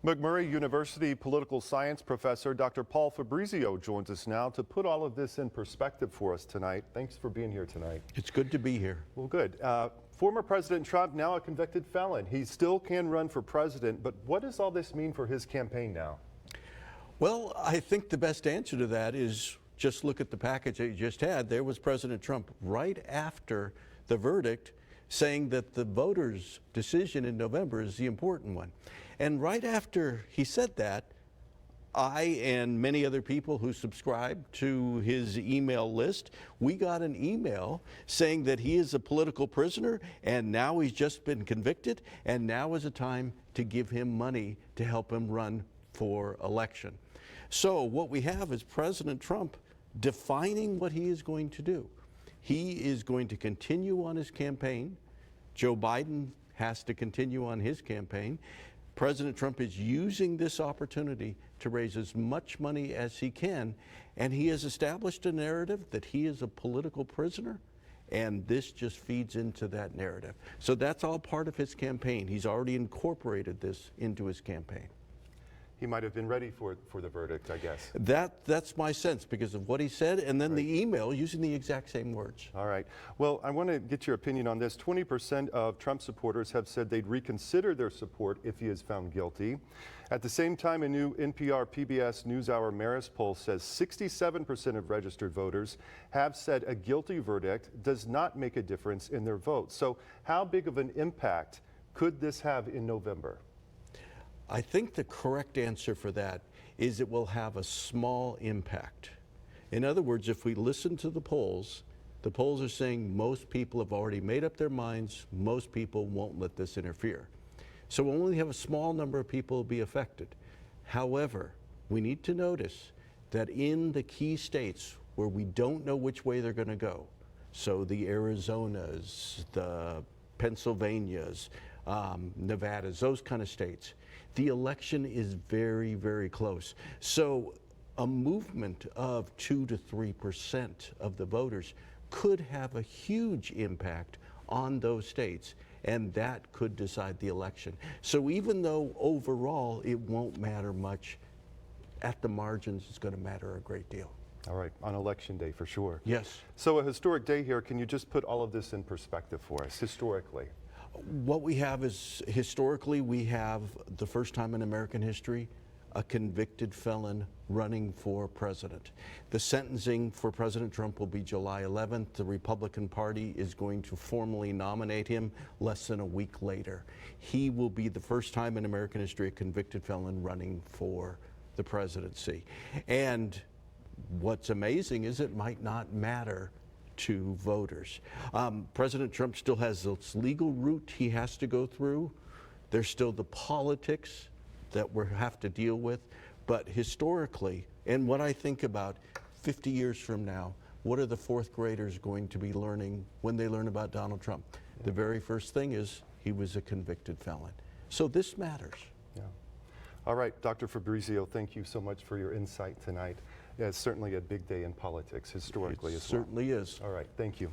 McMurray University political science professor Dr. Paul Fabrizio joins us now to put all of this in perspective for us tonight. Thanks for being here tonight. It's good to be here. Well, good. Former President Trump, now a convicted felon. He still can run for president, but what does all this mean for his campaign now? Well, I think the best answer to that is just look at the package that you just had. There was President Trump right after the verdict saying that the voters' decision in November is the important one. And right after he said that, I and many other people who subscribe to his email list, we got an email saying that he is a political prisoner and now he's just been convicted and now is a time to give him money to help him run for election. So what we have is President Trump defining what he is going to do. He is going to continue on his campaign. Joe Biden has to continue on his campaign. President Trump is using this opportunity to raise as much money as he can, and he has established a narrative that he is a political prisoner, and this just feeds into that narrative. So that's all part of his campaign. He's already incorporated this into his campaign. He might have been ready for the verdict, I guess. That's my sense because of what he said, and then the email using the exact same words. All right. Well, I want to get your opinion on this. 20% of Trump supporters have said they'd reconsider their support if he is found guilty. At the same time, a new NPR PBS NewsHour Marist poll says 67% of registered voters have said a guilty verdict does not make a difference in their vote. So how big of an impact could this have in November? I think the correct answer for that is it will have a small impact. In other words, if we listen to the polls are saying most people have already made up their minds, most people won't let this interfere. So we'll only have a small number of people be affected. However, we need to notice that in the key states where we don't know which way they're going to go, so the Arizonas, the Pennsylvanias, Nevadas, those kind of states, the election is very, very close. So a movement of 2 to 3% of the voters could have a huge impact on those states, and that could decide the election. So even though overall it won't matter much, at the margins it's going to matter a great deal. All right, on election day for sure. Yes. So a historic day here. Can you just put all of this in perspective for us, historically? What we have is, historically, we have the first time in American history a convicted felon running for president. The sentencing for President Trump will be July 11th. The Republican Party is going to formally nominate him less than a week later. He will be the first time in American history a convicted felon running for the presidency. And what's amazing is it might not matter to voters. President Trump still has this legal route he has to go through. There's still the politics that we have to deal with. But historically, and what I think about 50 years from now, what are the fourth graders going to be learning when they learn about Donald Trump? Yeah. The very first thing is he was a convicted felon. So this matters. Yeah. All right, Dr. Fabrizio, thank you so much for your insight tonight. Yeah, it's certainly a big day in politics, historically as well. It certainly is. All right, thank you.